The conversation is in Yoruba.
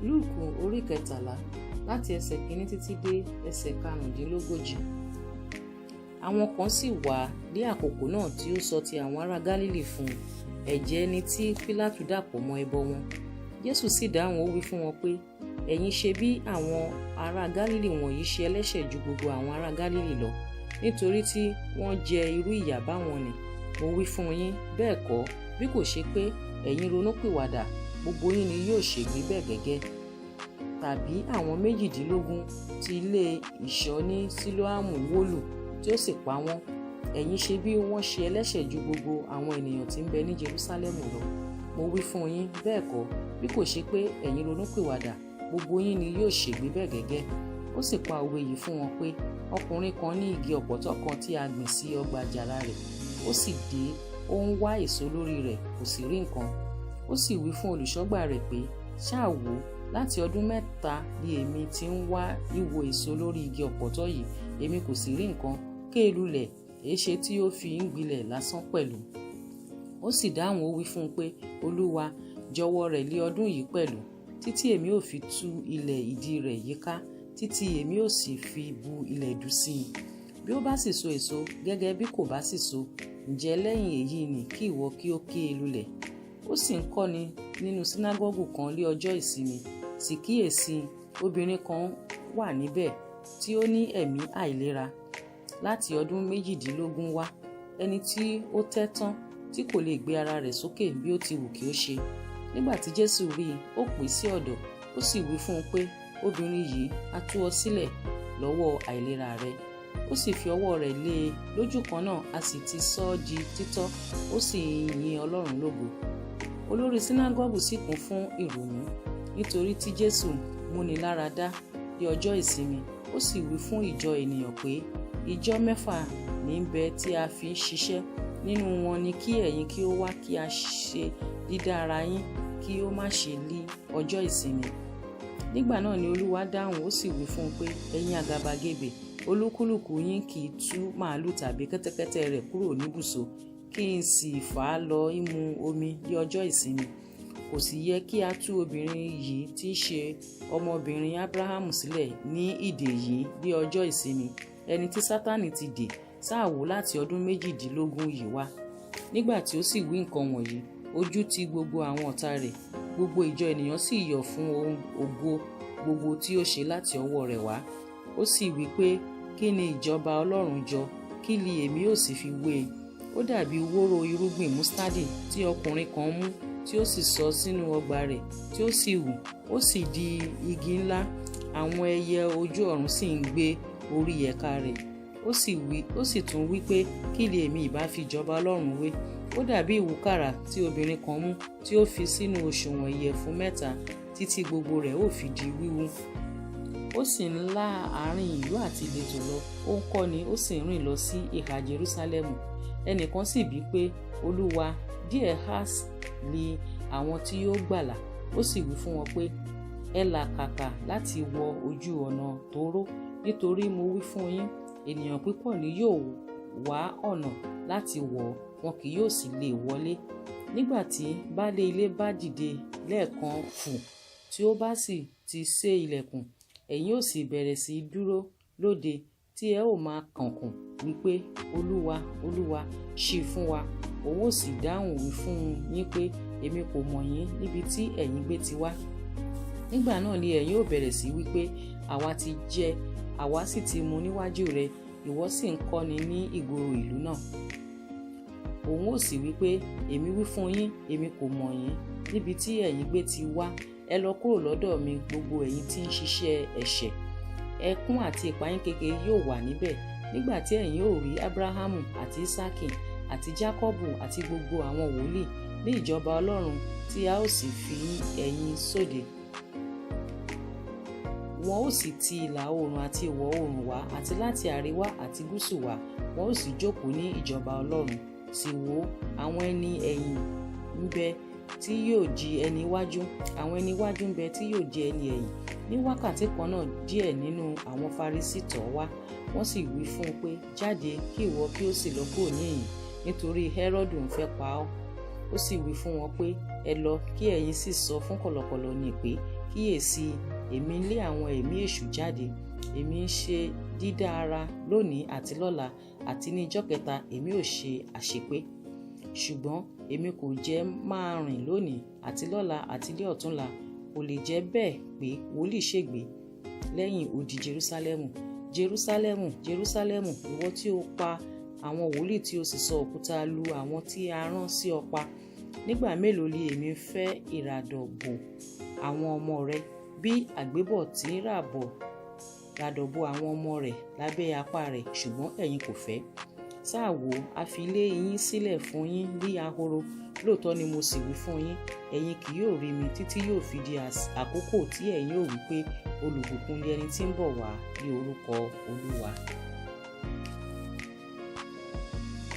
Lúùkù orí 13 láti ẹsẹ̀ 1 títí dé ẹsẹ̀ 15. Àwọn kan sì wá ní àkókò náà tí ó sọ ti àwọn ará Gálílì fún ẹ̀jẹ̀ ẹni tí Pílátù dàpọ̀ mọ́ ẹbọ wọn. Jésù sì dáhùn, ó wí fún wọn pé, ẹ̀yin ṣe bí àwọn ará Gálílì wọ̀nyí ṣe ẹlẹ́ṣẹ̀ ju gbogbo àwọn ará Gálílì lọ, nítorí tí wọ́n jẹ irú ìyà báwọn nì. Mo wí fún yín, bẹ́ẹ̀ kọ́, bí kò ṣe pé ẹ̀yin ronúpìwàdà, gbogbo yín ni yóò ṣègbé bẹ́ẹ̀ gẹ́gẹ́. Tàbí àwọn 18 tí ilé ìṣọ́ ní Sílóámù wólù tí ó sì pa wọ́n. Ẹ̀yin ṣe bí wọ́n ṣe ẹlẹ́ṣẹ̀ ju gbogbo àwọn ènìyàn tí ń bẹ ní Jerúsálẹ́mù lọ. Mo wí fún yín, bẹ́ẹ̀ kọ́, bí kò ṣe pé ẹ̀yin ronúpìwàdà, gbogbo yín ni yóò ṣègbé bẹ́ẹ̀ gẹ́gẹ́. Ó sì pa òwe yìí fún wọn pé, ọkùnrin kan ní igi ọ̀pọ̀tọ́ kan tí a gbìn sí ọgbà àjàrà rẹ̀. Ó sì dé, ó ń wá èso lórí rẹ̀, kò sì rí nǹkan. Ó sì wí fún olùṣọ́gbà rẹ̀ pé, ṣáà wò, láti ọdún 3 ni èmi ti ń wá ìwo èso lórí igi ọ̀pọ̀tọ́ yìí, èmi kò sì rí nǹkan. Ké e lulẹ̀, èéṣe tí ó fi ń gbilẹ̀ lásán pẹ̀lú? Ó sì dáhùn, ó wí fún un pé, Olúwa, jọ̀wọ́ rẹ̀ lé ọdún yìí pẹ̀lú, títí èmi ò fi tú ilẹ̀ ìdí rẹ̀ yíká, títí èmi ò sì fi bu ilẹ̀ dú sí i. Bí ó bá sì so èso, gẹ́gẹ́ bí kò bá sì so, ǹjẹ́ lẹ́yìn èyí ni kí ìwọ kí ó ké e lulẹ̀? Ó sì ń kọ́ni nínú sínágọ́gù kan lé ọjọ́ ìsinmi. Sì kíyèsí, obìnrin kan wà níbẹ̀ tí ó ní ẹ̀mí àìlera láti ọdún 18 wá, ẹni tí ó tẹ́ tán, tí kò lè gbé ara rẹ̀ sókè bí ó ti wù kí ó ṣe. Nígbà tí Jésù rí i, ó pè sí ọ̀dọ̀, ó sì wí fún un pé, obìnrin yìí, a tú ọ sílẹ̀ lọ́wọ́ àìlera rẹ. Ó sì fi ọwọ́ rẹ̀ lé e, lójú kan náà a sì ti sọ ọ́ di títọ́, ó sì yin Ọlọ́run lógo. Olórí sínágọ́gù sì kún fún ìrònú nítorí tí Jésù múni lára dá ní ọjọ́ ìsinmi. Ó sì wí fún ìjọ ènìyàn pé, ìjọ 6 ní ń bẹ tí a fi ń ṣiṣẹ́, nínú wọn ni kí ẹ̀yin kí ó wá kí a ṣe dídá ara yín, kí ó má ṣe lí ọjọ́ ìsinmi. Nígbà náà ni Olúwa dáhùn, ó sì wí fún un pé, ẹ̀yin àgàbàgebè, olúkúlùkù yín kì í tú màálù tàbí kẹ́tẹ́kẹ́tẹ́ rẹ̀ kúrò níbùsọ, kí n sì fà á lọ mu omi ní ọjọ́ ìsinmi. Kò sì yẹ kí a tú obìnrin yìí tí í ṣe ọmọbìnrin Ábúráhámù sílẹ̀ ní ìdè yìí ní ọjọ́ ìsinmi, ẹni tí Sátánì ti dè sáà wò láti ọdún 18 yìí wá. Nígbà tí ó sì wí nǹkan wọ̀nyí, ojú ti gbogbo àwọn ọ̀tá rẹ̀, gbogbo ìjọ ènìyàn sì yọ̀ fún ohun ògo gbogbo tí ó ṣe láti ọwọ́ rẹ̀ wá. Ó sì wí pé, kí ni ìjọba Ọlọ́run jọ, kí li èmi ó sì fi wé e? Ó dàbí wóró irúgbìn mustadi tí ọkùnrin kan mú, tí ó sì sọ sínú ọgbà rẹ̀, tí ó sì hù, ó sì di igi ńlá, àwọn ẹyẹ ojú ọ̀run sì ń gbé orí ẹ̀ka rẹ̀. Ó sì tún wí pé, kí li èmi ìbá fi ìjọba Ọlọ́run wé? Ó dàbí ìwúkàrà tí obìnrin kan mú, tí ó fi sínú òṣùwọ̀n ìyẹ̀fun 3, títí gbogbo rẹ̀ ó fi di wíwú. Ó sì ń lá àárín ìlú àti ìletò lọ, ó ń kọ́ni, ó sì ń rìn lọ sí ìhà Jerúsálẹ́mù. Ẹnìkan sì bí pé, Olúwa, díẹ̀ há lé àwọn tí yóò gbàlà. Ó sì wí fún wọn pé, ẹ làkàkà láti wọ ojú ọ̀nà tóóró, nítorí mo wí fún yín, ènìyàn púpọ̀ ni yóò wá ọ̀nà láti wọ̀, wọn kì yóò sì lè wọlé. Nígbà tí baálé ilé bá dìde lẹ́ẹ̀kan fù, tí ó bá sì ti sé ilẹ̀kùn, ẹ̀yin ó sì bẹ̀rẹ̀ sí dúró lóde, tí ẹ ó máa kànkùn wípé, Olúwa, Olúwa, ṣí fún wa. Òun ó sì dáhùn wí fún yín pé, èmi kò mọ̀ yín níbi tí ẹ̀yin gbé ti wá. Nígbà náà ni ẹ̀yin ó bẹ̀rẹ̀ sí wípé, àwa ti jẹ, àwa sì ti mu níwájú rẹ, ìwọ sì ń kọ́ni ní ìgboro ìlú náà. Òun ó sì wípé, èmi wí fún yín, èmi kò mọ̀ yín níbi tí ẹ̀yin gbé ti wá. Ẹ lọ kúrò lọ́dọ̀ mi, gbogbo ẹ̀yin tí ń ṣiṣẹ́ ẹ̀ṣẹ̀. Ẹkún àti ìpayín kékeré yóò wà níbẹ̀, nígbà tí ẹ̀yin ó rí Ábúráhámù àti Ísákì àti Jákọ́bù àti gbogbo àwọn wòlíì ní ìjọba Ọlọ́run, tí a ó sì fi ẹ̀yin sóde. Wọn ó sì ti ìlà oòrùn àti ìwọ̀ oòrùn wá, àti láti àríwá àti gúúsù wá, wọn ó sì jókòó ní ìjọba Ọlọ́run. Sì wò, àwọn ẹni ẹ̀yìn ń bẹ tí yóò di ẹni iwájú, àwọn ẹni iwájú ń bẹ tí yóò di ẹni ẹ̀yìn. Ní wákàtí kan náà díẹ̀ nínú àwọn Farisí tọ̀ wá, wọ́n sì wí fún un pé, jáde kí ìwọ kí ó sì lọ kúrò níhìn-ín, nítorí Hẹ́rọ́dù ń fẹ́ pa ọ́. ó sì wí fún wọn pé ẹ lọ kí ẹ̀yin sì sọ fún kọ̀lọ̀kọ̀lọ̀ ní pé kíyèsí èmi ń lé àwọn ẹ̀mí èṣù jáde, èmi ń ṣe dídá ara lónìí àti lọ́la, àti ní ijọ́ kẹta èmi ò ṣe àṣepé. Ṣùgbọ́n èmi kò jẹ́ máa rìn lónìí àti lọ́la àti ní ọ̀túnla, kò lè jẹ́ bẹ́ẹ̀ pé wòlíì ṣègbé lẹ́yìn odi Jerúsálẹ́mù. Jerúsálẹ́mù, Jerúsálẹ́mù, ìwọ tí ó pa àwọn wòlíì tí ó sì sọ òkúta lu àwọn tí a rán sí ọ pa. Nígbà mélòó ni èmi fẹ́ ìràdọ̀bò àwọn ọmọ rẹ, bí àgbébọ̀ tí ń ràdọ̀bò àwọn ọmọ rẹ̀ lábẹ́ apá rẹ̀, ṣùgbọ́n ẹ̀yin kò fẹ́. Sáà wò, a fi ilé yín sílẹ̀ fún yín bí ahoro. Lóòótọ́ ni mo sì wí fún yín, ẹ̀yin kì yóò rí mi títí yóò fi di àkókò tí ẹ̀yin ò wí pé olùbùkún ni ẹni tí ń bọ̀ wá ní orúkọ Olúwa.